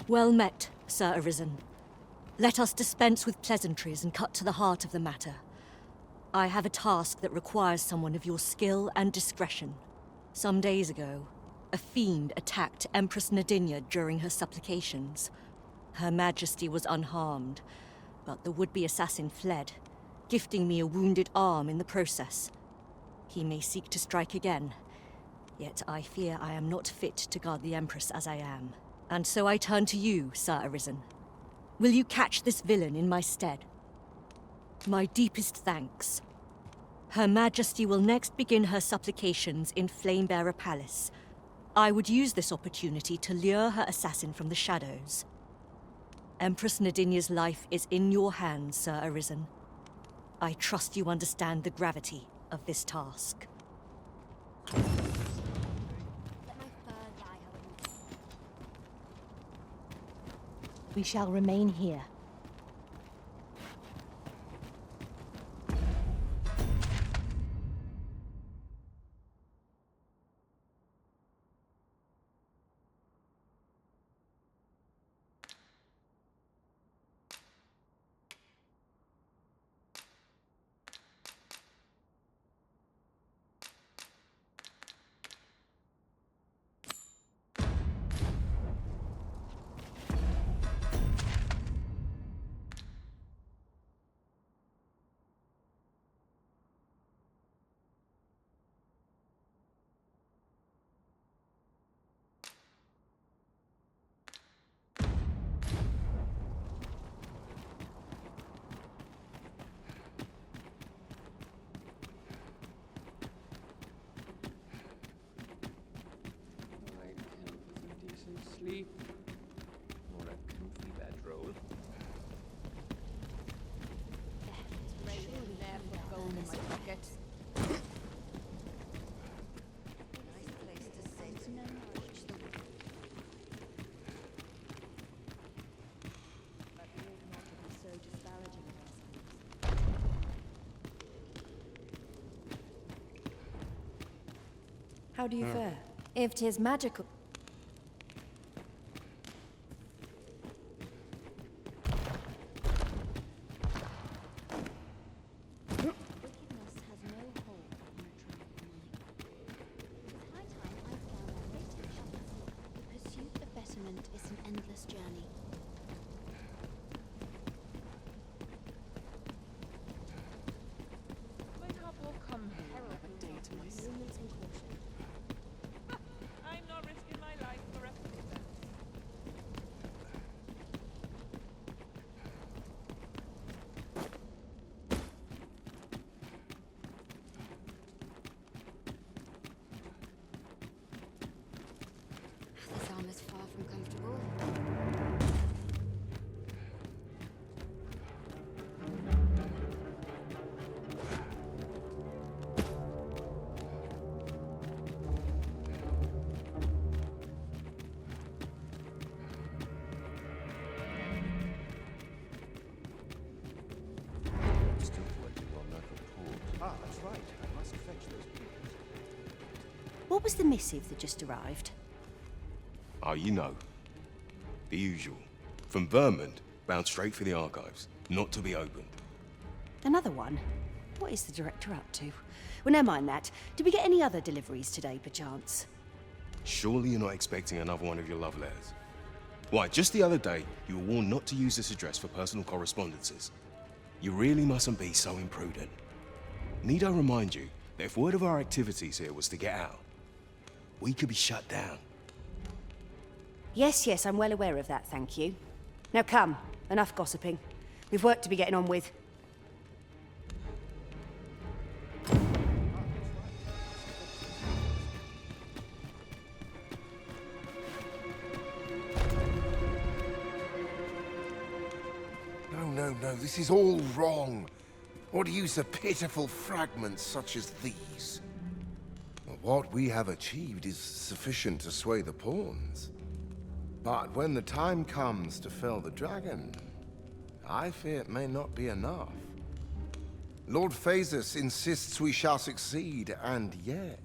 Well met, Sir Arisen. Let us dispense with pleasantries and cut to the heart of the matter. I have a task that requires someone of your skill and discretion. Some days ago, a fiend attacked Empress Nadinia during her supplications. Her Majesty was unharmed, but the would-be assassin fled, gifting me a wounded arm in the process. He may seek to strike again, yet I fear I am not fit to guard the Empress as I am. And so I turn to you, Sir Arisen. Will you catch this villain in my stead? My deepest thanks. Her Majesty will next begin her supplications in Flamebearer Palace. I would use this opportunity to lure her assassin from the shadows. Empress Nadinia's life is in your hands, Sir Arisen. I trust you understand the gravity of this task. We shall remain here. Sleep or a comfy bedroll. Gold in my pocket. Nice place to sit. But we ought not to be so disparaging of ourselves. How do you fare? If 'tis magical. Is far from comfortable. Still waiting on that report. Ah, that's right. I must fetch those people. What was the missive that just arrived? Oh, you know. The usual. From Vermont, bound straight for the archives. Not to be opened. Another one? What is the director up to? Well, never mind that. Did we get any other deliveries today, perchance? Surely you're not expecting another one of your love letters. Why, just the other day, you were warned not to use this address for personal correspondences. You really mustn't be so imprudent. Need I remind you that if word of our activities here was to get out, we could be shut down. Yes, I'm well aware of that, thank you. Now come, enough gossiping. We've work to be getting on with. No, this is all wrong. Or to use a pitiful fragments such as these. What we have achieved is sufficient to sway the pawns. But when the time comes to fell the dragon, I fear it may not be enough. Lord Phasus insists we shall succeed, and yet...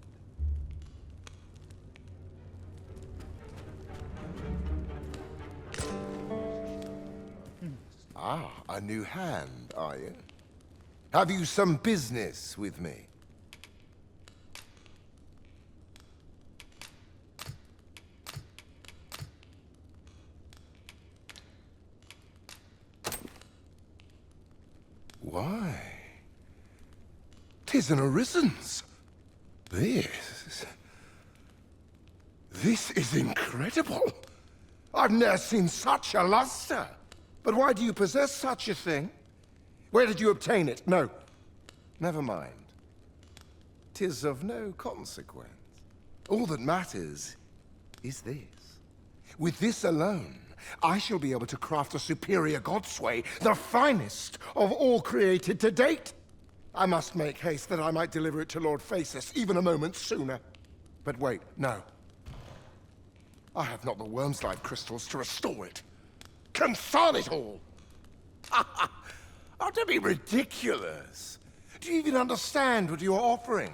Ah, a new hand, are you? Have you some business with me? Why? 'Tis an Arisen's. This is incredible. I've never seen such a luster. But why do you possess such a thing? Where did you obtain it? No, never mind. 'Tis of no consequence. All that matters is this. With this alone, I shall be able to craft a superior godsway, the finest of all created to date. I must make haste that I might deliver it to Lord Phasis even a moment sooner. But wait, no. I have not the worm's life crystals to restore it. Confound it all! Oh, don't be ridiculous. Do you even understand what you are offering?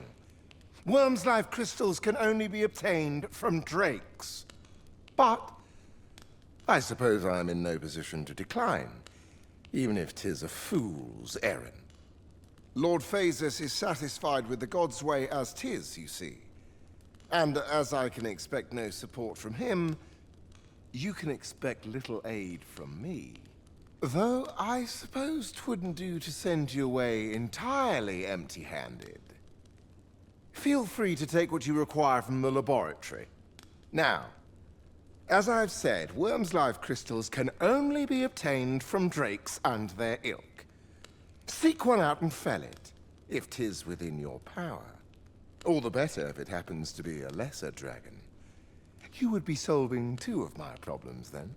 Worm's life crystals can only be obtained from drakes. But I suppose I am in no position to decline, even if 'tis a fool's errand. Lord Phasis is satisfied with the God's way as 'tis, you see. And as I can expect no support from him, you can expect little aid from me. Though I suppose 'twouldn't do to send you away entirely empty-handed. Feel free to take what you require from the laboratory. Now, as I've said, worm's life crystals can only be obtained from drakes and their ilk. Seek one out and fell it, if 'tis within your power. All the better if it happens to be a lesser dragon. You would be solving two of my problems then.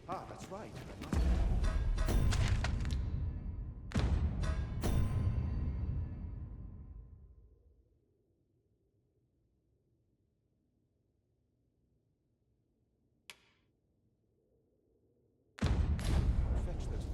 Ah, that's right. Fetch those things.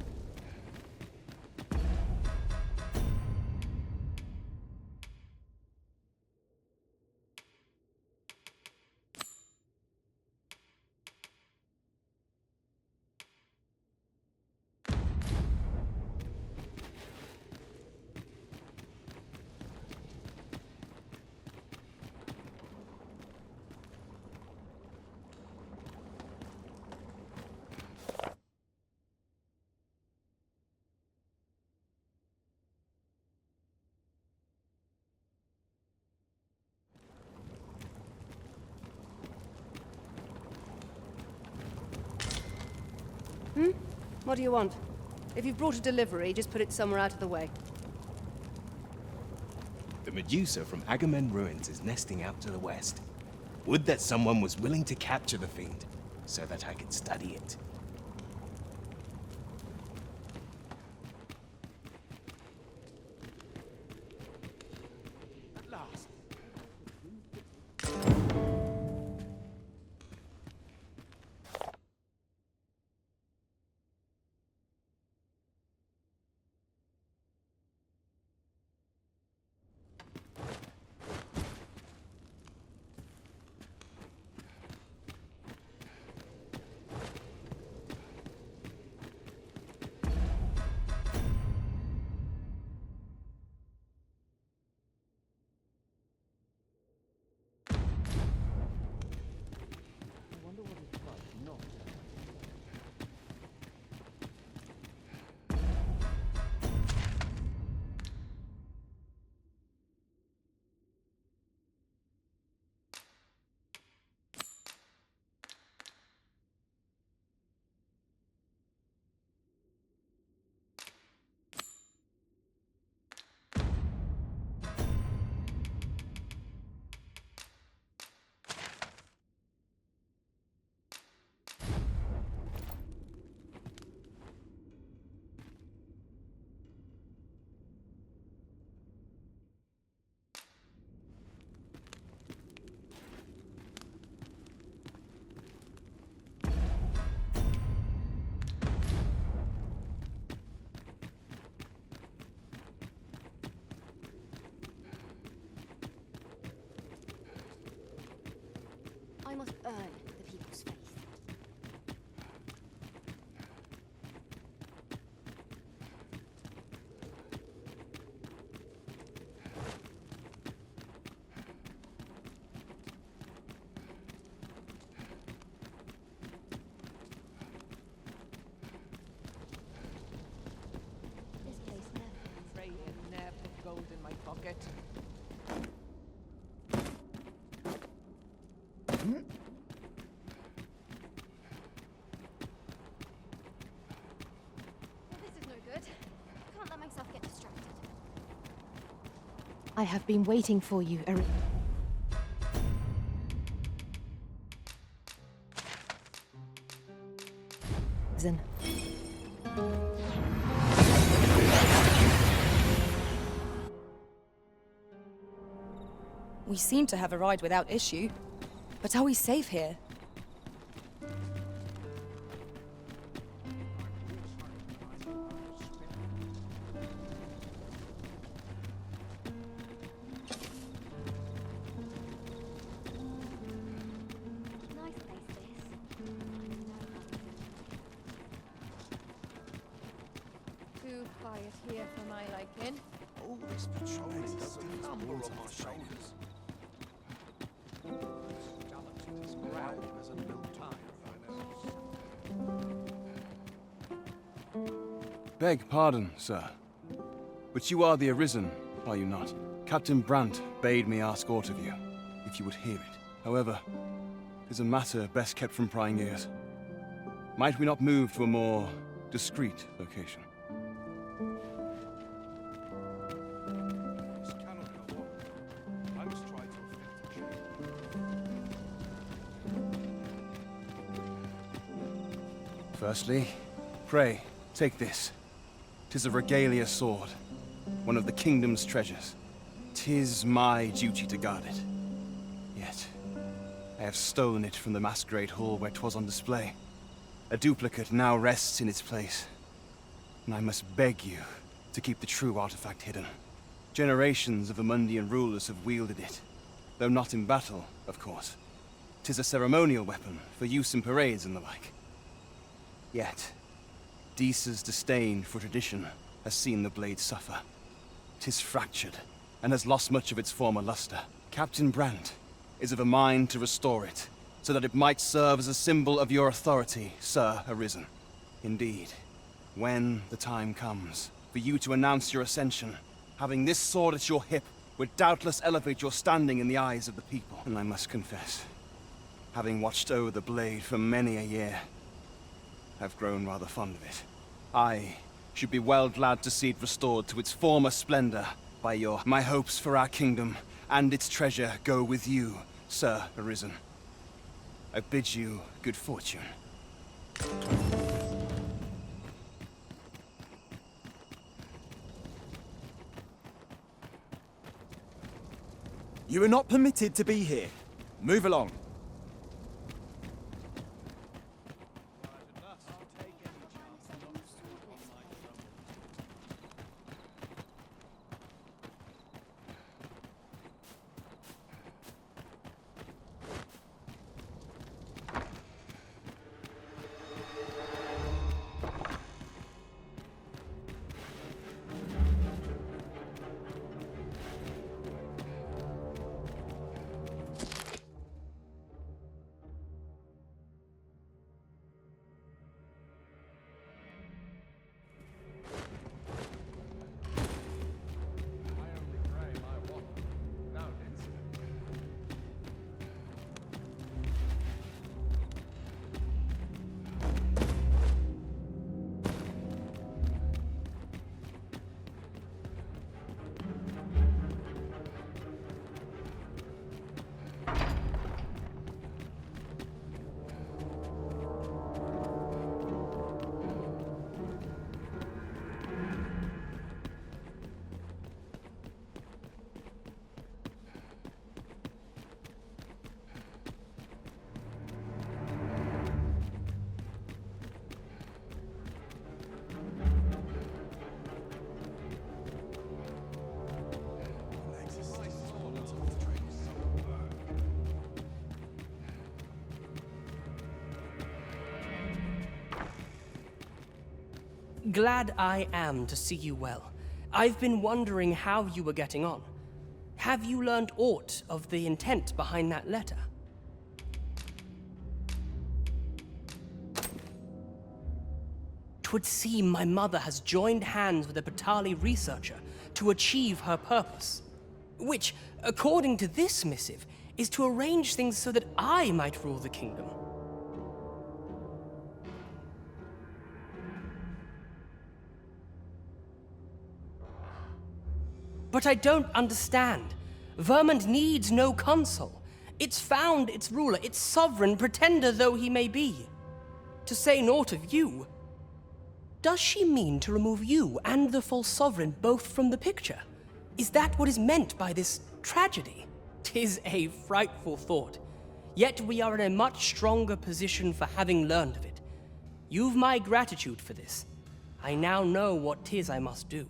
What do you want? If you've brought a delivery, just put it somewhere out of the way. The Medusa from Agamemnon Ruins is nesting out to the west. Would that someone was willing to capture the fiend, so that I could study it. At last. I must earn the people's faith. This place never ends. Pray and ne'er put gold in my pocket. Well, this is no good. Can't let myself get distracted. I have been waiting for you, Arisen. We seem to have arrived without issue. But are we safe here? Nice place, this. Too quiet here for my liking. All this patrolling doesn't number on my shoulders. This ground hasn't built time. Beg pardon, sir. But you are the Arisen, are you not? Captain Brandt bade me ask aught of you, if you would hear it. However, it is a matter best kept from prying ears. Might we not move to a more discreet location? This cannot go on. I must try to effect a change. Firstly, pray, take this. 'Tis a regalia sword, one of the kingdom's treasures. 'Tis my duty to guard it. Yet, I have stolen it from the masquerade hall where 'twas on display. A duplicate now rests in its place, and I must beg you to keep the true artifact hidden. Generations of Amundian rulers have wielded it, though not in battle, of course. 'Tis a ceremonial weapon for use in parades and the like. Yet, Deesa's disdain for tradition has seen the blade suffer. 'Tis fractured, and has lost much of its former luster. Captain Brandt is of a mind to restore it, so that it might serve as a symbol of your authority, Sir Arisen. Indeed, when the time comes for you to announce your ascension, having this sword at your hip would doubtless elevate your standing in the eyes of the people. And I must confess, having watched over the blade for many a year, I've grown rather fond of it. I should be well glad to see it restored to its former splendor by your... My hopes for our kingdom and its treasure go with you, Sir Arisen. I bid you good fortune. You are not permitted to be here. Move along. Glad I am to see you well. I've been wondering how you were getting on. Have you learned aught of the intent behind that letter? 'Twould seem my mother has joined hands with a Batali researcher to achieve her purpose, which, according to this missive, is to arrange things so that I might rule the kingdom. But I don't understand. Vermont needs no consul. It's found its ruler, its sovereign, pretender though he may be. To say naught of you, does she mean to remove you and the false sovereign both from the picture? Is that what is meant by this tragedy? 'Tis a frightful thought. Yet we are in a much stronger position for having learned of it. You've my gratitude for this. I now know what 'tis I must do.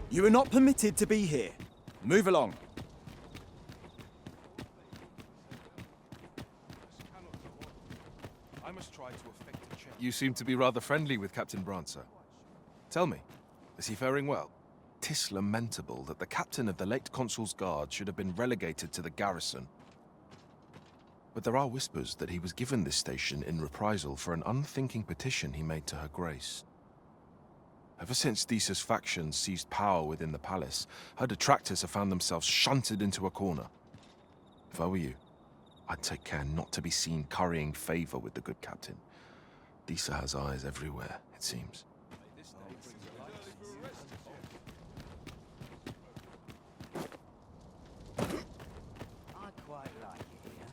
You are not permitted to be here. Move along. I must try to effect a change. You seem to be rather friendly with Captain Brancer. Tell me, is he faring well? 'Tis lamentable that the captain of the late consul's guard should have been relegated to the garrison. But there are whispers that he was given this station in reprisal for an unthinking petition he made to her grace. Ever since Thesa's faction seized power within the palace, her detractors have found themselves shunted into a corner. If I were you, I'd take care not to be seen currying favor with the good captain. Thesa has eyes everywhere, it seems. I quite like it here.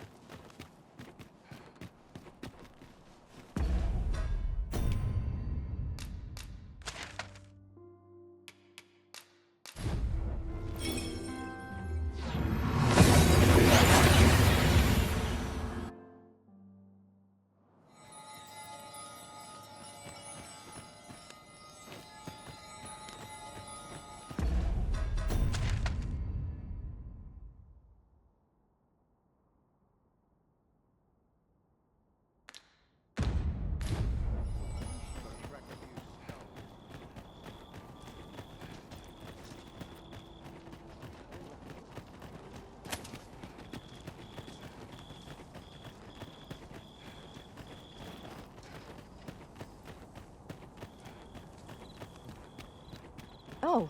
Oh,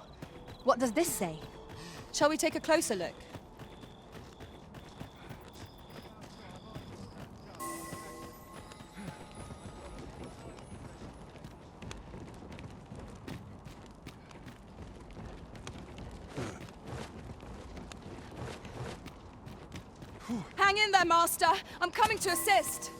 what does this say? Shall we take a closer look? Hang in there, Master! I'm coming to assist!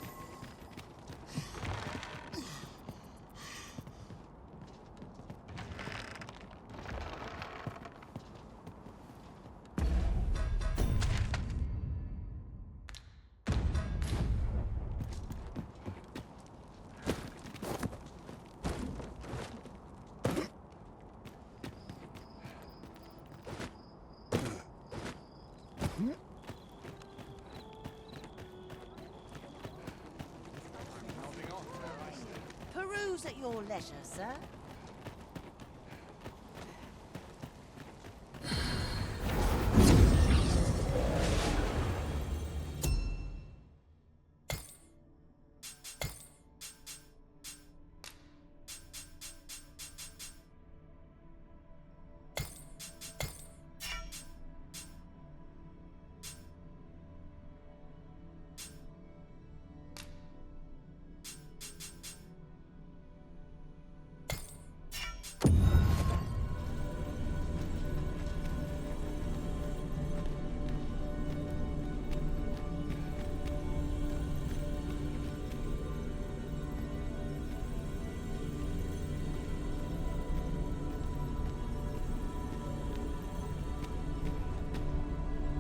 Peruse at your leisure, sir.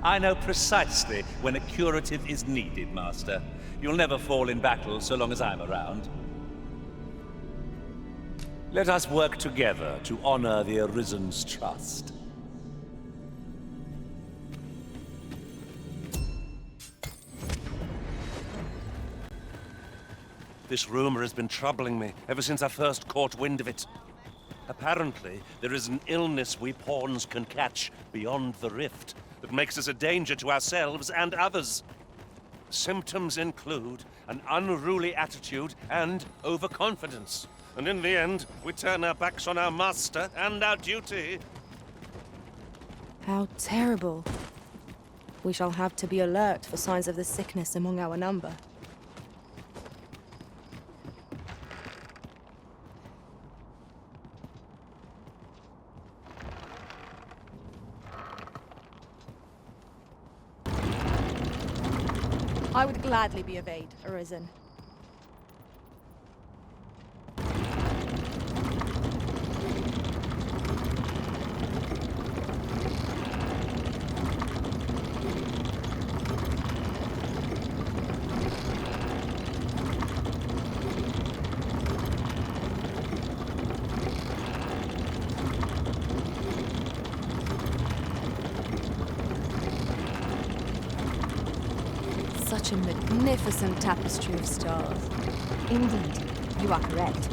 I know precisely when a curative is needed, Master. You'll never fall in battle so long as I'm around. Let us work together to honor the Arisen's trust. This rumor has been troubling me ever since I first caught wind of it. Apparently, there is an illness we pawns can catch beyond the rift that makes us a danger to ourselves and others. Symptoms include an unruly attitude and overconfidence. And in the end, we turn our backs on our master and our duty. How terrible. We shall have to be alert for signs of the sickness among our number. I would gladly be of aid, Arisen. Such a magnificent tapestry of stars. Indeed, you are correct.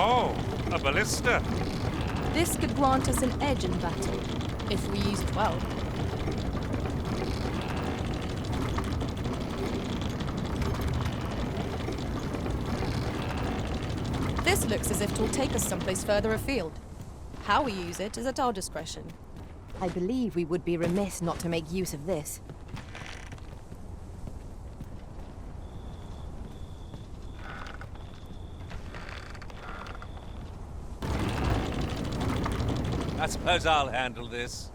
Oh, a ballista. This could grant us an edge in battle, if we use it well. This looks as if it will take us someplace further afield. How we use it is at our discretion. I believe we would be remiss not to make use of this. I suppose I'll handle this.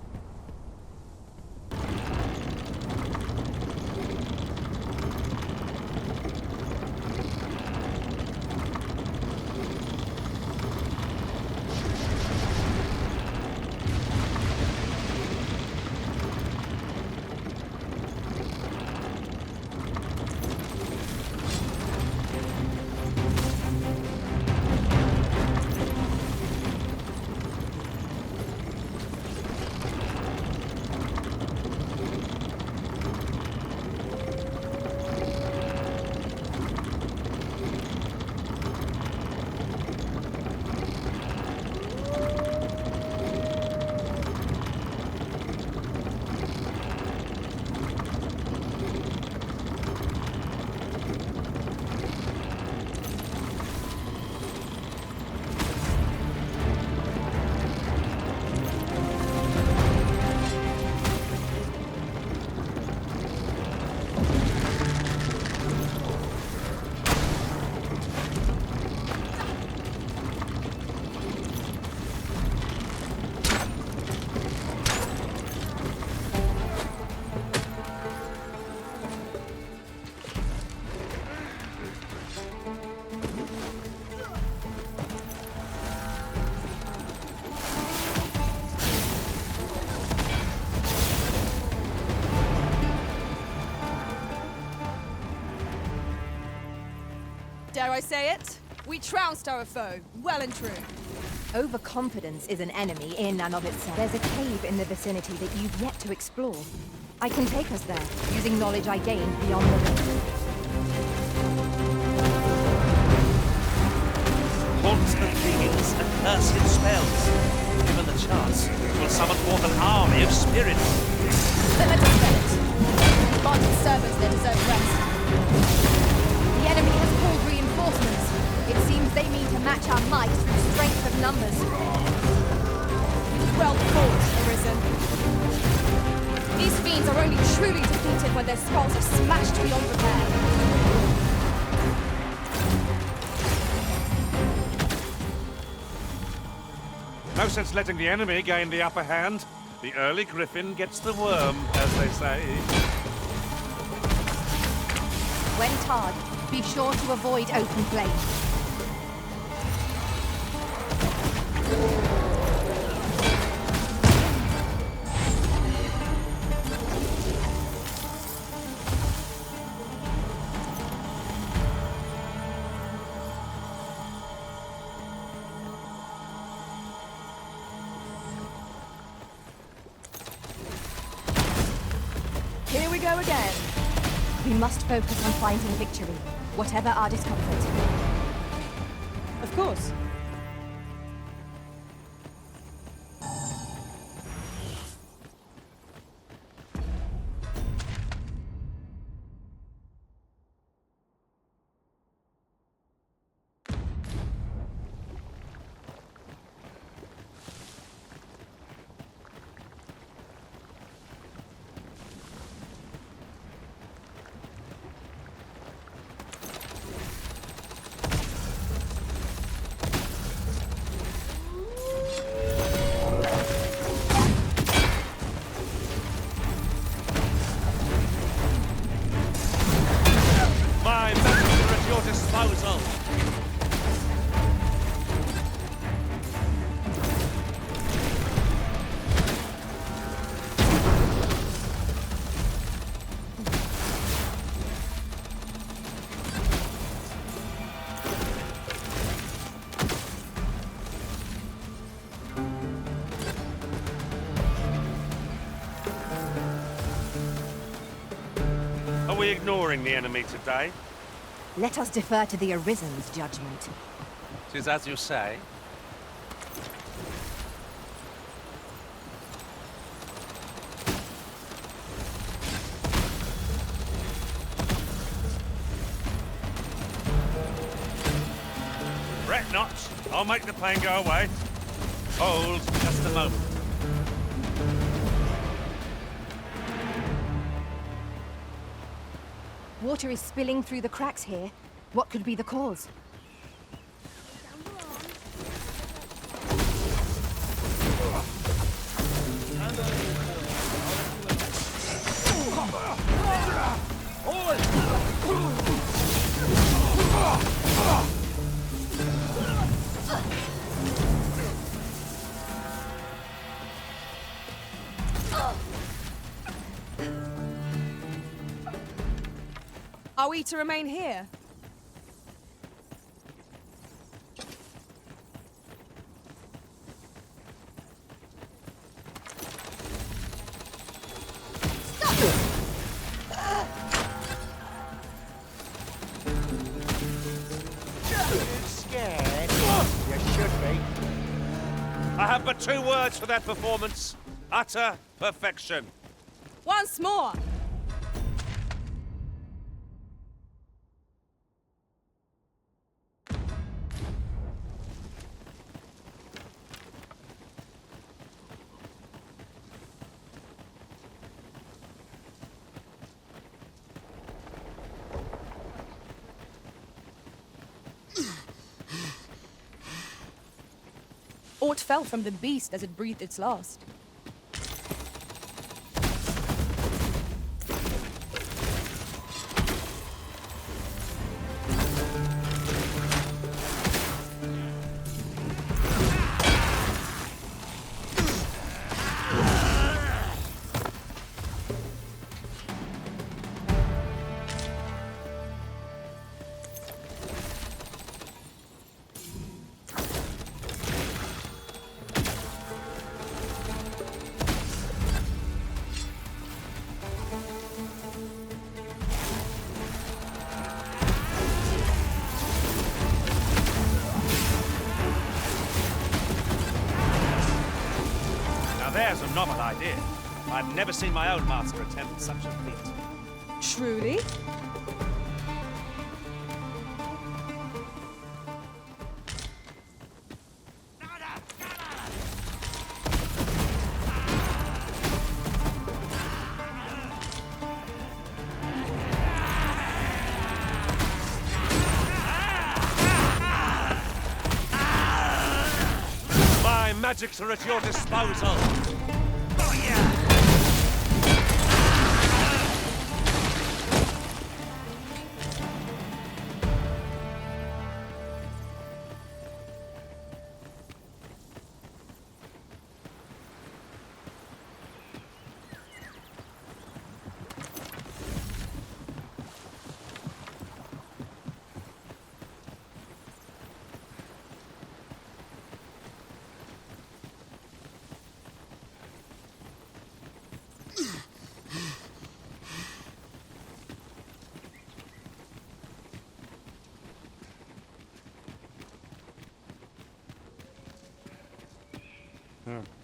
Dare I say it? We trounced our foe, well and true. Overconfidence is an enemy in and of itself. There's a cave in the vicinity that you've yet to explore. I can take us there, using knowledge I gained beyond the rift. Haunts the fields, accursed spells. Given the chance, will summon forth an army of spirits. Then let us spell it. Granted servants, they deserve rest. The enemy has called reinforcements. It seems they mean to match our might through strength of numbers. Well fought, Arisen. These fiends are only truly defeated when their skulls are smashed beyond repair. No sense letting the enemy gain the upper hand. The early griffin gets the worm, as they say. When tarred, be sure to avoid open flame. Here we go again. We must focus on finding victory, whatever our discomfort. Of course. Are we ignoring the enemy today? Let us defer to the Arisen's judgment. 'Tis as you say. Fret not. I'll make the pain go away. Hold just a moment. Water is spilling through the cracks here. What could be the cause? Are we to remain here? Scared? You should be. I have but 2 words for that performance. Utter perfection. Once more! Aught fell from the beast as it breathed its last. There's a novel idea. I've never seen my own master attempt such a feat. Truly? My magics are at your disposal. Oh, yeah!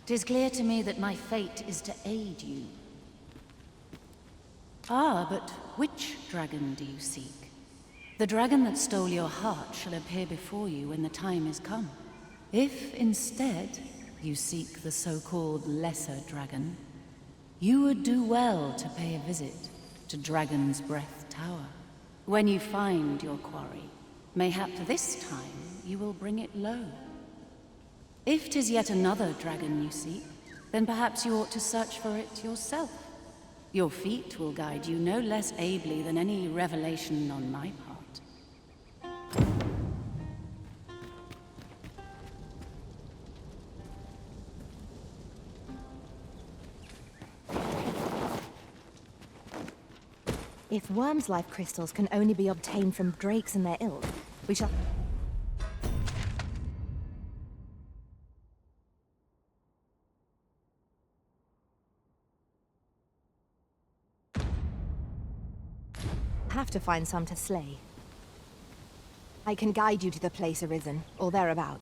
Tis clear to me that my fate is to aid you. Ah, but which dragon do you seek? The dragon that stole your heart shall appear before you when the time is come. If instead you seek the so-called lesser dragon, you would do well to pay a visit to Dragon's Breath Tower. When you find your quarry, mayhap this time you will bring it low. If 'tis yet another dragon you seek, then perhaps you ought to search for it yourself. Your feet will guide you no less ably than any revelation on my part. If worms' life crystals can only be obtained from drakes and their ilk, we shall... have to find some to slay. I can guide you to the place arisen, or thereabout.